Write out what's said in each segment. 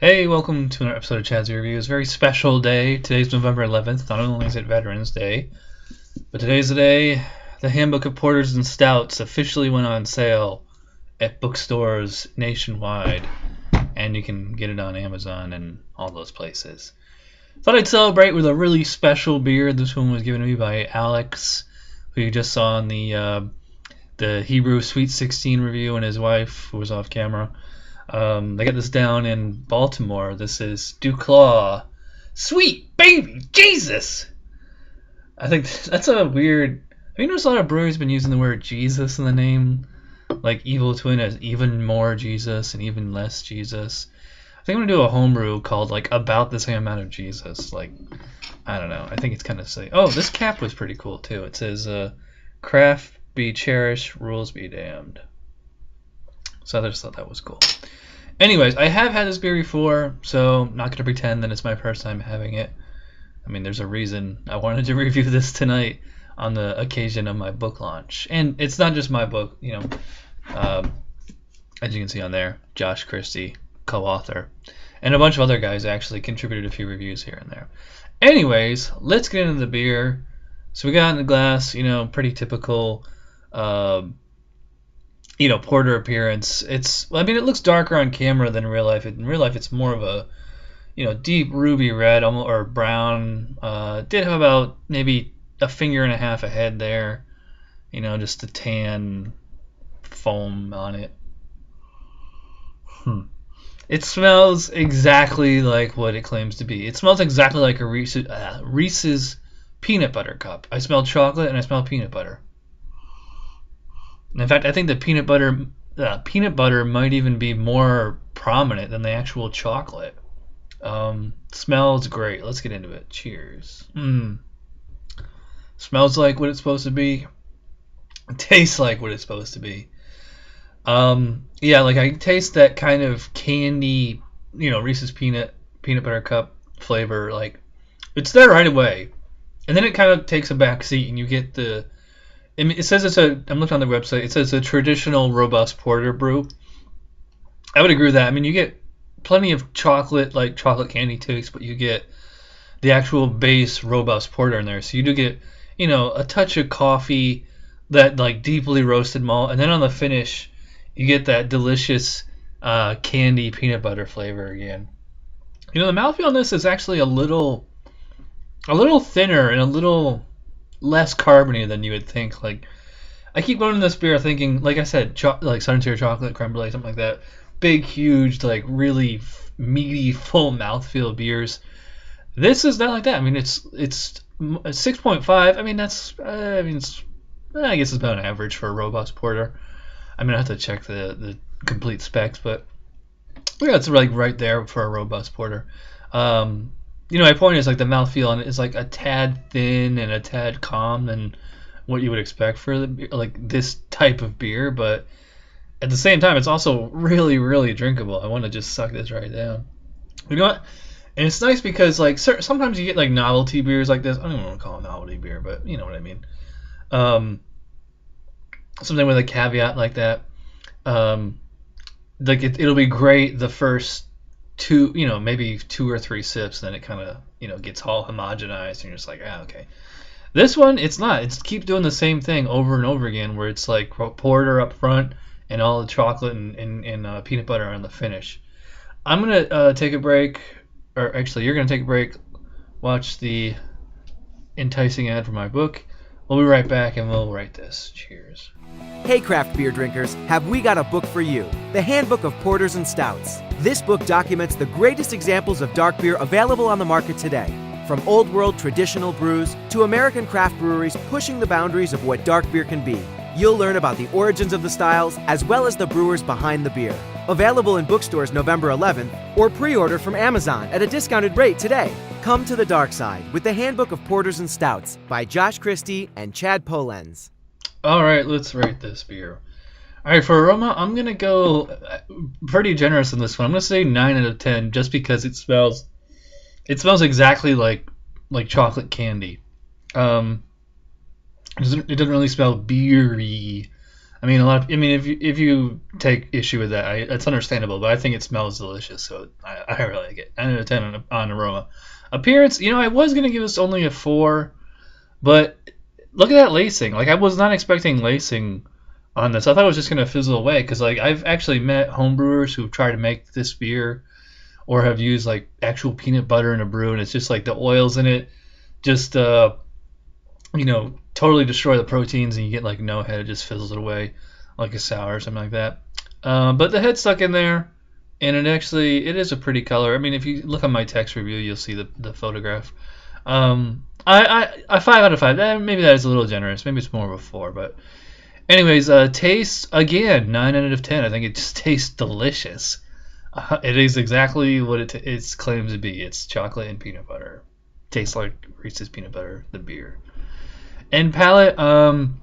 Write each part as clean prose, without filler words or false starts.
Hey, welcome to another episode of 𝗏𝗲𝗄𝐿 Reviews. Very special day. Today's November 11th. Not only is it Veterans Day, but today's the day the Handbook of Porters and Stouts officially went on sale at bookstores nationwide, and you can get it on Amazon and all those places. Thought I'd celebrate with a really special beer. This one was given to me by Alex, who you just saw in the Hebrew Sweet 16 review, and his wife, who was off camera. They got this down in Baltimore. This is 𝗬𝗏𝗏𝗁 Sweet Baby Jesus. I think that's a weird. Have you noticed a lot of breweries been using the word Jesus in the name? Like Evil Twin as even more Jesus and even less Jesus. I think I'm gonna do a homebrew called like about the same amount of Jesus. Like, I don't know. I think it's kind of silly. Oh, this cap was pretty cool too. It says "Craft be cherished, rules be damned." So I just thought that was cool. Anyways, I have had this beer before, so I'm not going to pretend that it's my first time having it. I mean, there's a reason I wanted to review this tonight on the occasion of my book launch. And it's not just my book, you know, as you can see on there, Josh Christie, co-author, and a bunch of other guys actually contributed a few reviews here and there. Anyways, let's get into the beer. So we got in the glass, you know, pretty typical porter appearance. I mean, it looks darker on camera than in real life. In real life, it's more of a, deep ruby red or brown. Did have about maybe a finger and a half ahead there. Just a tan foam on it. It smells exactly like what it claims to be. It smells exactly like a Reese's peanut butter cup. I smell chocolate and I smell peanut butter. In fact, I think the peanut butter might even be more prominent than the actual chocolate. Smells great. Let's get into it. Cheers. Smells like what it's supposed to be. It tastes like what it's supposed to be. Like I taste that kind of candy, Reese's peanut butter cup flavor. Like, it's there right away, and then it kind of takes a back seat, and you get the. It says I'm looking on the website. It says a traditional robust porter brew. I would agree with that. I mean, you get plenty of chocolate, like chocolate candy taste, but you get the actual base robust porter in there. So you do get, a touch of coffee, that like deeply roasted malt, and then on the finish, you get that delicious candy peanut butter flavor again. The mouthfeel on this is actually a little thinner and a little less carbony than you would think. Like, I keep going to this beer thinking, like I said, like Southern Tier chocolate, creme brulee, something like that. Big, huge, like really meaty, full mouthfeel beers. This is not like that. I mean, it's 6.5. I mean, I guess it's about an average for a robust porter. I'm gonna have to check the complete specs, but it's like right there for a robust porter. My point is, like, the mouthfeel on it is like a tad thin and a tad calm than what you would expect for this type of beer, but at the same time, it's also really, really drinkable. I want to just suck this right down. You know what? And it's nice because, like, sometimes you get like novelty beers like this. I don't even want to call it novelty beer, but you know what I mean. Something with a caveat like that. Like it'll be great the first two, maybe 2 or 3 sips, then it kind of, gets all homogenized, and you're just like, okay. This one, it's not. It's keep doing the same thing over and over again, where it's like porter up front and all the chocolate and peanut butter on the finish. I'm gonna take a break, or actually, you're gonna take a break, watch the enticing ad for my book. We'll be right back, and we'll write this. Cheers. Hey craft beer drinkers, have we got a book for you? The Handbook of Porters and Stouts. This book documents the greatest examples of dark beer available on the market today. From old world traditional brews to American craft breweries pushing the boundaries of what dark beer can be. You'll learn about the origins of the styles as well as the brewers behind the beer. Available in bookstores November 11th or pre-order from Amazon at a discounted rate today. Come to the dark side with the Handbook of Porters and Stouts by Josh Christie and 𝗏𝗏𝗄𝗏𝗁. All right, let's rate this beer. All right, for aroma, I'm going to go pretty generous in this one. I'm going to say 9 out of 10 just because it smells exactly like chocolate candy. It doesn't really smell beery I mean, if you take issue with that, it's understandable, but I think it smells delicious, so I really like it. 9 out of 10 on aroma. Appearance, I was gonna give this only a 4, but look at that lacing. Like, I was not expecting lacing on this. I thought it was just gonna fizzle away, because like I've actually met homebrewers who've tried to make this beer, or have used like actual peanut butter in a brew, and it's just like the oils in it just totally destroy the proteins, and you get like no head. It just fizzles it away like a sour or something like that. But the head's stuck in there, and it is a pretty color. I mean, if you look on my text review, you'll see the photograph. I 5 out of 5. Maybe that is a little generous. Maybe it's more of a 4. But anyways, taste again 9 out of 10. I think it just tastes delicious. It is exactly what it claims to be. It's chocolate and peanut butter. Tastes like Reese's peanut butter, the beer. And palate, I'm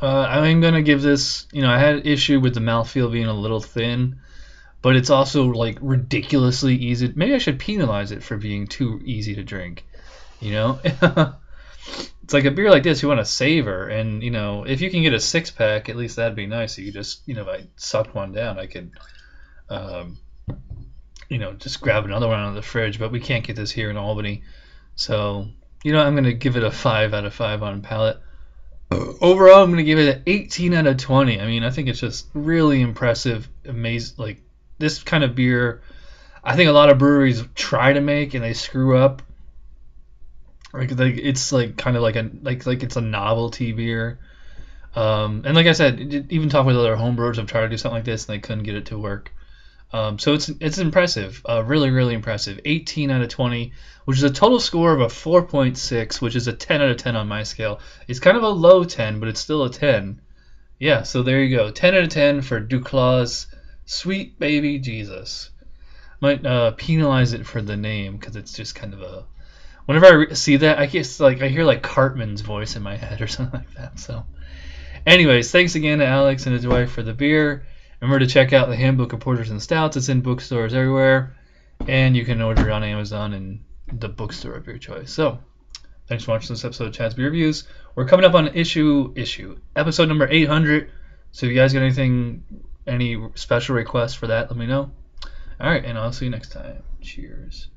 gonna give this. I had an issue with the mouthfeel being a little thin, but it's also like ridiculously easy. Maybe I should penalize it for being too easy to drink. It's like a beer like this you want to savor, and if you can get a 6-pack, at least that'd be nice. You just if I sucked one down, I could just grab another one out of the fridge, but we can't get this here in Albany, so I'm gonna give it a 5 out of 5 on palate. Overall, I'm gonna give it an 18 out of 20. I mean, I think it's just really impressive, amazing. Like, this kind of beer, I think a lot of breweries try to make and they screw up. Like it's like kind of like it's a novelty beer. And like I said, even talking with other homebrewers, I've tried to do something like this and they couldn't get it to work. So it's impressive, really, really impressive. 18 out of 20, which is a total score of a 4.6, which is a 10 out of 10 on my scale. It's kind of a low 10, but it's still a 10. Yeah, so there you go. 10 out of 10 for 𝗏𝗏𝗏𝗏 Sweet Baby Jesus. Might penalize it for the name, because it's just kind of a... Whenever I see that, I guess I hear like Cartman's voice in my head or something like that. So anyways, thanks again to Alex and his wife for the beer. Remember to check out the Handbook of Porters and Stouts. It's in bookstores everywhere, and you can order it on Amazon and the bookstore of your choice. So, thanks for watching this episode of Chad's Beer Reviews. We're coming up on episode number 800. So, if you guys got any special requests for that, let me know. All right, and I'll see you next time. Cheers.